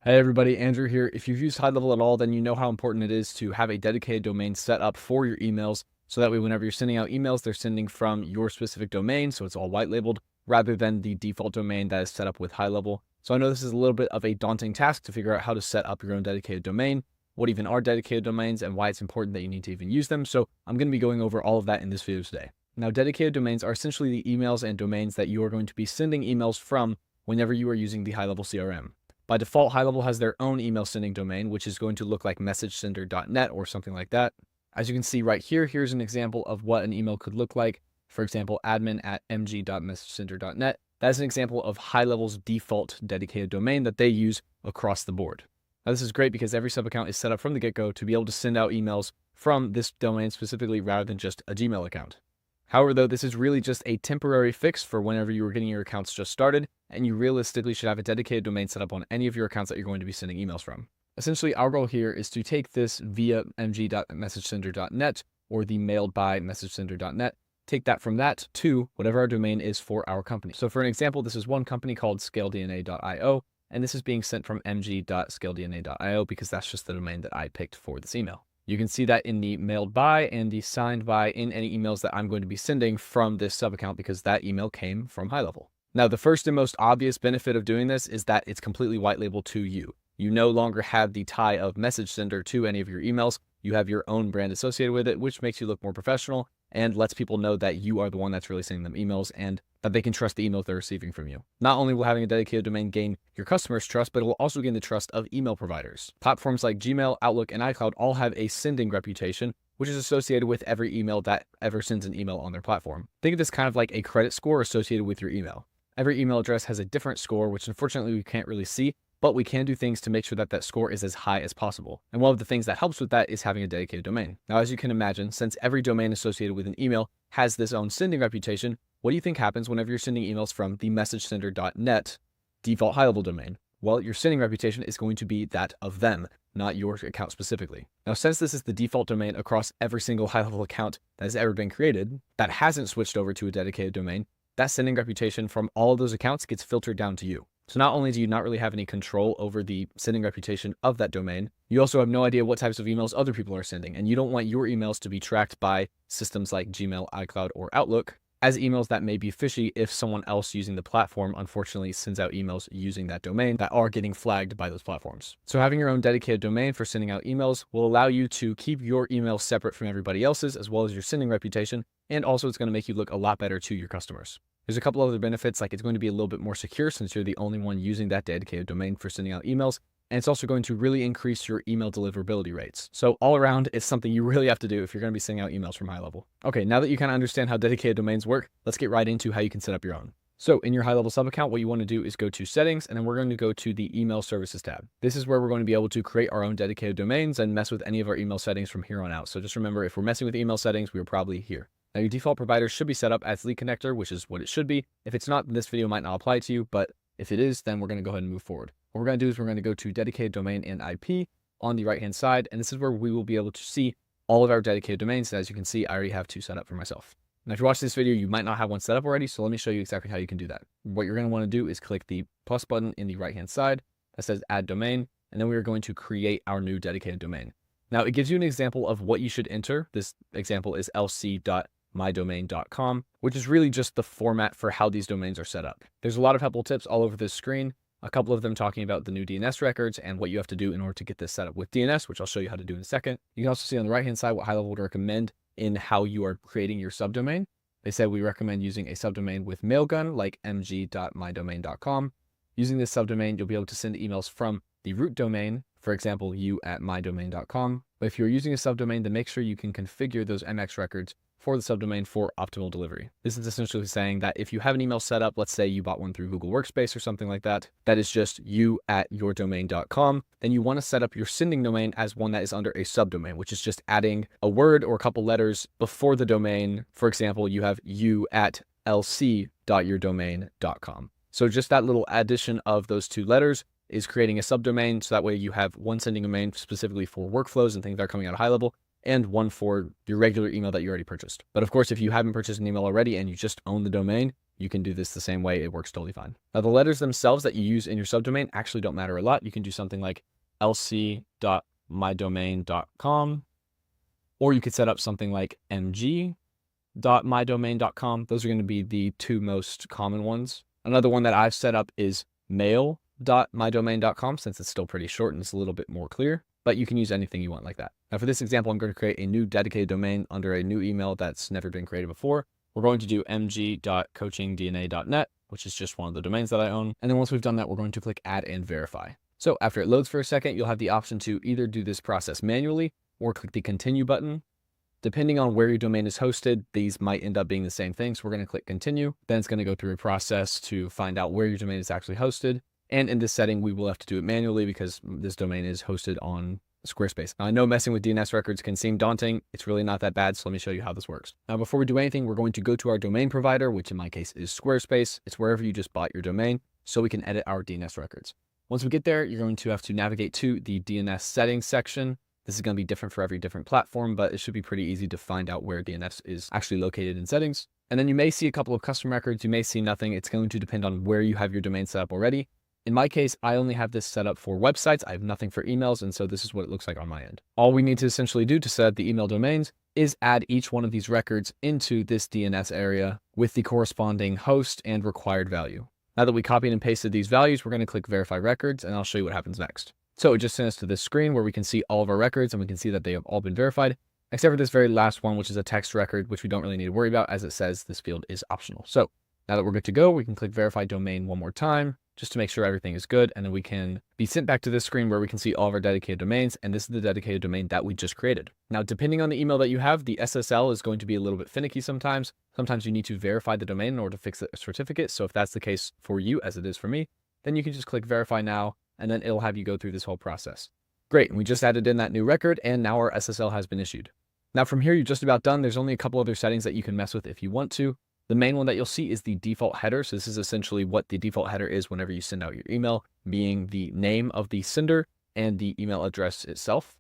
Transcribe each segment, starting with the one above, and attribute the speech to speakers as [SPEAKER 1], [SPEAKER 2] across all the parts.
[SPEAKER 1] Hey everybody, Andrew here. If you've used HighLevel at all, then you know how important it is to have a dedicated domain set up for your emails. So that way, whenever you're sending out emails, they're sending from your specific domain. So it's all white labeled rather than the default domain that is set up with HighLevel. So I know this is a little bit of a daunting task to figure out how to set up your own dedicated domain, what even are dedicated domains, and why it's important that you need to even use them. So I'm going to be going over all of that in this video today. Now, dedicated domains are essentially the emails and domains that you are going to be sending emails from whenever you are using the HighLevel CRM. By default, HighLevel has their own email sending domain, which is going to look like messagesender.net or something like that. As you can see right here, here's an example of what an email could look like. For example, admin@mg.messagesender.net. That's an example of HighLevel's default dedicated domain that they use across the board. Now, this is great because every sub-account is set up from the get-go to be able to send out emails from this domain specifically rather than just a Gmail account. However, though, this is really just a temporary fix for whenever you are getting your accounts just started, and you realistically should have a dedicated domain set up on any of your accounts that you're going to be sending emails from. Essentially, our goal here is to take this via mg.messagesender.net or the mailed by messagesender.net, take that from that to whatever our domain is for our company. So for an example, this is one company called scaledna.io, and this is being sent from mg.scaledna.io because that's just the domain that I picked for this email. You can see that in the mailed by and the signed by in any emails that I'm going to be sending from this sub account because that email came from HighLevel. Now, the first and most obvious benefit of doing this is that it's completely white labeled to you. You no longer have the tie of message sender to any of your emails. You have your own brand associated with it, which makes you look more professional and lets people know that you are the one that's really sending them emails and that they can trust the emails they're receiving from you. Not only will having a dedicated domain gain your customers' trust, but it will also gain the trust of email providers. Platforms like Gmail, Outlook, and iCloud all have a sending reputation, which is associated with every email that ever sends an email on their platform. Think of this kind of like a credit score associated with your email. Every email address has a different score, which unfortunately we can't really see, but we can do things to make sure that that score is as high as possible. And one of the things that helps with that is having a dedicated domain. Now, as you can imagine, since every domain associated with an email has this own sending reputation, what do you think happens whenever you're sending emails from the messagesender.net default HighLevel domain? Well, your sending reputation is going to be that of them, not your account specifically. Now, since this is the default domain across every single HighLevel account that has ever been created that hasn't switched over to a dedicated domain, that sending reputation from all of those accounts gets filtered down to you. So not only do you not really have any control over the sending reputation of that domain, you also have no idea what types of emails other people are sending. And you don't want your emails to be tracked by systems like Gmail, iCloud, or Outlook as emails that may be fishy if someone else using the platform unfortunately sends out emails using that domain that are getting flagged by those platforms. So having your own dedicated domain for sending out emails will allow you to keep your emails separate from everybody else's as well as your sending reputation. And also it's going to make you look a lot better to your customers. There's a couple other benefits, like it's going to be a little bit more secure since you're the only one using that dedicated domain for sending out emails. And it's also going to really increase your email deliverability rates. So all around, it's something you really have to do if you're going to be sending out emails from HighLevel. Okay, now that you kind of understand how dedicated domains work, let's get right into how you can set up your own. So in your HighLevel sub account, what you want to do is go to settings, and then we're going to go to the email services tab. This is where we're going to be able to create our own dedicated domains and mess with any of our email settings from here on out. So just remember, if we're messing with email settings, we are probably here. Now, your default provider should be set up as Lead Connector, which is what it should be. If it's not, this video might not apply to you, but if it is, then we're going to go ahead and move forward. What we're going to do is we're going to go to dedicated domain and IP on the right-hand side, and this is where we will be able to see all of our dedicated domains. And as you can see, I already have 2 set up for myself. Now, if you're watching this video, you might not have one set up already, so let me show you exactly how you can do that. What you're going to want to do is click the plus button in the right-hand side that says Add Domain, and then we are going to create our new dedicated domain. Now, it gives you an example of what you should enter. This example is lc.mydomain.com, which is really just the format for how these domains are set up. There's a lot of helpful tips all over this screen, a couple of them talking about the new DNS records and what you have to do in order to get this set up with DNS, which I'll show you how to do in a second. You can also see on the right-hand side what HighLevel would recommend in how you are creating your subdomain. They said we recommend using a subdomain with mailgun like mg.mydomain.com. Using this subdomain, you'll be able to send emails from the root domain, for example, you@mydomain.com. But if you're using a subdomain, then make sure you can configure those MX records for the subdomain for optimal delivery. This is essentially saying that if you have an email set up, let's say you bought one through Google Workspace or something like that, that is just you@yourdomain.com, then you want to set up your sending domain as one that is under a subdomain, which is just adding a word or a couple letters before the domain. For example, you have you@lc.yourdomain.com. So just that little addition of those 2 letters is creating a subdomain. So that way you have one sending domain specifically for workflows and things that are coming out of HighLevel, and one for your regular email that you already purchased. But of course, if you haven't purchased an email already and you just own the domain, you can do this the same way. It works totally fine. Now, the letters themselves that you use in your subdomain actually don't matter a lot. You can do something like lc.mydomain.com, or you could set up something like mg.mydomain.com. Those are going to be the two most common ones. Another one that I've set up is mail.mydomain.com, since it's still pretty short and it's a little bit more clear, but you can use anything you want like that. Now, for this example, I'm going to create a new dedicated domain under a new email that's never been created before. We're going to do mg.coachingdna.net, which is just one of the domains that I own. And then once we've done that, we're going to click add and verify. So after it loads for a second, you'll have the option to either do this process manually or click the continue button. Depending on where your domain is hosted, these might end up being the same thing. So we're going to click continue. Then it's going to go through a process to find out where your domain is actually hosted. And in this setting, we will have to do it manually because this domain is hosted on Squarespace. Now, I know messing with DNS records can seem daunting. It's really not that bad. So let me show you how this works. Now, before we do anything, we're going to go to our domain provider, which in my case is Squarespace. It's wherever you just bought your domain, so we can edit our DNS records. Once we get there, you're going to have to navigate to the DNS settings section. This is going to be different for every different platform, but it should be pretty easy to find out where DNS is actually located in settings. And then you may see a couple of custom records. You may see nothing. It's going to depend on where you have your domain set up already. In my case, I only have this set up for websites. I have nothing for emails. And so this is what it looks like on my end. All we need to essentially do to set up the email domains is add each one of these records into this DNS area with the corresponding host and required value. Now that we copied and pasted these values, we're going to click verify records, and I'll show you what happens next. So it just sends us to this screen where we can see all of our records, and we can see that they have all been verified, except for this very last one, which is a text record, which we don't really need to worry about, as it says this field is optional. So now that we're good to go, we can click verify domain one more time just to make sure everything is good. And then we can be sent back to this screen where we can see all of our dedicated domains. And this is the dedicated domain that we just created. Now, depending on the email that you have, the SSL is going to be a little bit finicky sometimes. Sometimes you need to verify the domain in order to fix the certificate. So if that's the case for you, as it is for me, then you can just click verify now, and then it'll have you go through this whole process. Great. And we just added in that new record, and now our SSL has been issued. Now from here, you're just about done. There's only a couple other settings that you can mess with if you want to. The main one that you'll see is the default header. So this is essentially what the default header is whenever you send out your email, being the name of the sender and the email address itself.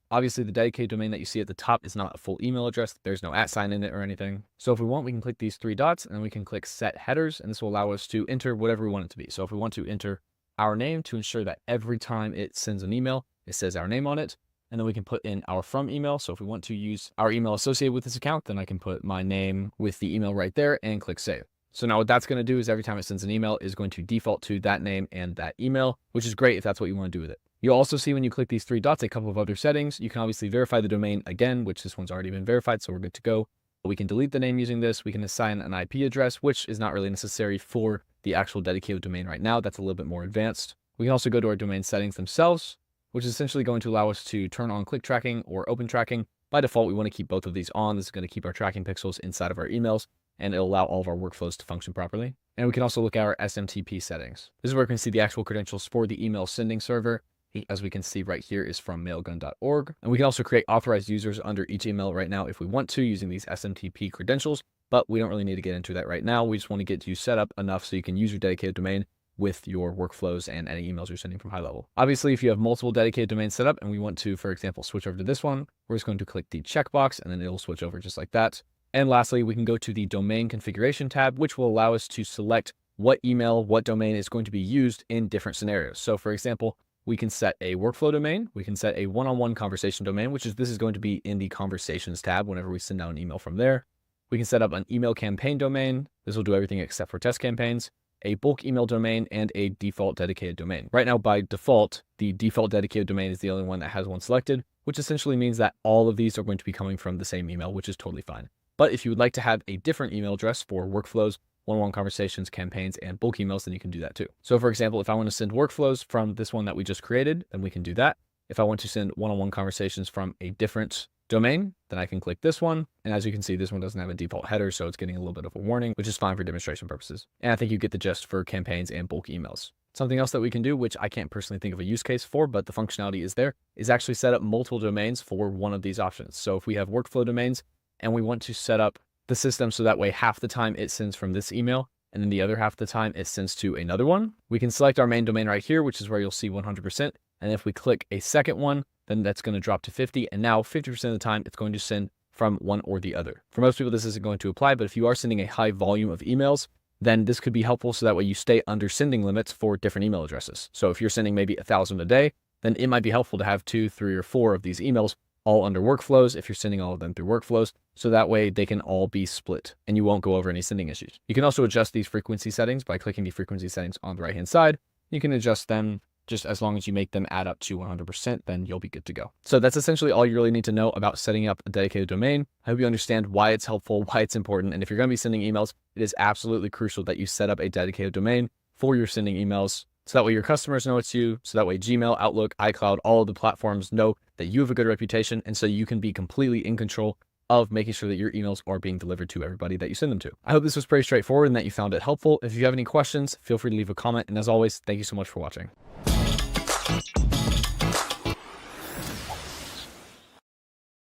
[SPEAKER 1] Obviously, the dedicated domain that you see at the top is not a full email address. There's no @ in it or anything. So if we want, we can click these three dots and then we can click set headers, and this will allow us to enter whatever we want it to be. So if we want to enter our name to ensure that every time it sends an email, it says our name on it. And then we can put in our from email. So if we want to use our email associated with this account, then I can put my name with the email right there and click save. So now what that's going to do is every time it sends an email is going to default to that name and that email, which is great if that's what you want to do with it. You'll also see when you click these three dots, a couple of other settings. You can obviously verify the domain again, which this one's already been verified. So we're good to go. We can delete the name using this. We can assign an IP address, which is not really necessary for the actual dedicated domain right now. That's a little bit more advanced. We can also go to our domain settings themselves, which is essentially going to allow us to turn on click tracking or open tracking. By default, we want to keep both of these on. This is going to keep our tracking pixels inside of our emails, and it'll allow all of our workflows to function properly. And we can also look at our SMTP settings. This is where we can see the actual credentials for the email sending server. As we can see right here is from mailgun.org. And we can also create authorized users under each email right now if we want to, using these SMTP credentials, but we don't really need to get into that right now. We just want to get you set up enough so you can use your dedicated domain with your workflows and any emails you're sending from HighLevel. Obviously, if you have multiple dedicated domains set up and we want to, for example, switch over to this one, we're just going to click the checkbox and then it'll switch over just like that. And lastly, we can go to the domain configuration tab, which will allow us to select what email, what domain is going to be used in different scenarios. So for example, we can set a workflow domain. We can set a one-on-one conversation domain, this is going to be in the conversations tab whenever we send out an email from there. We can set up an email campaign domain. This will do everything except for test campaigns, a bulk email domain, and a default dedicated domain. Right now, by default, the default dedicated domain is the only one that has one selected, which essentially means that all of these are going to be coming from the same email, which is totally fine. But if you would like to have a different email address for workflows, one-on-one conversations, campaigns, and bulk emails, then you can do that too. So for example, if I want to send workflows from this one that we just created, then we can do that. If I want to send one-on-one conversations from a different domain, then I can click this one. And as you can see, this one doesn't have a default header, so it's getting a little bit of a warning, which is fine for demonstration purposes. And I think you get the gist for campaigns and bulk emails. Something else that we can do, which I can't personally think of a use case for, but the functionality is there, is actually set up multiple domains for one of these options. So if we have workflow domains and we want to set up the system so that way half the time it sends from this email and then the other half the time it sends to another one, we can select our main domain right here, which is where you'll see 100%. And if we click a second one, then that's going to drop to 50. And now 50% of the time it's going to send from one or the other. For most people, this isn't going to apply, but if you are sending a high volume of emails, then this could be helpful so that way you stay under sending limits for different email addresses. So if you're sending maybe 1,000 a day, then it might be helpful to have 2, 3, or 4 of these emails all under workflows if you're sending all of them through workflows. So that way they can all be split and you won't go over any sending issues. You can also adjust these frequency settings by clicking the frequency settings on the right-hand side. You can adjust them just as long as you make them add up to 100%, then you'll be good to go. So that's essentially all you really need to know about setting up a dedicated domain. I hope you understand why it's helpful, why it's important. And if you're going to be sending emails, it is absolutely crucial that you set up a dedicated domain for your sending emails. So that way your customers know it's you. So that way Gmail, Outlook, iCloud, all of the platforms know that you have a good reputation. And so you can be completely in control of making sure that your emails are being delivered to everybody that you send them to. I hope this was pretty straightforward and that you found it helpful. If you have any questions, feel free to leave a comment. And as always, thank you so much for watching.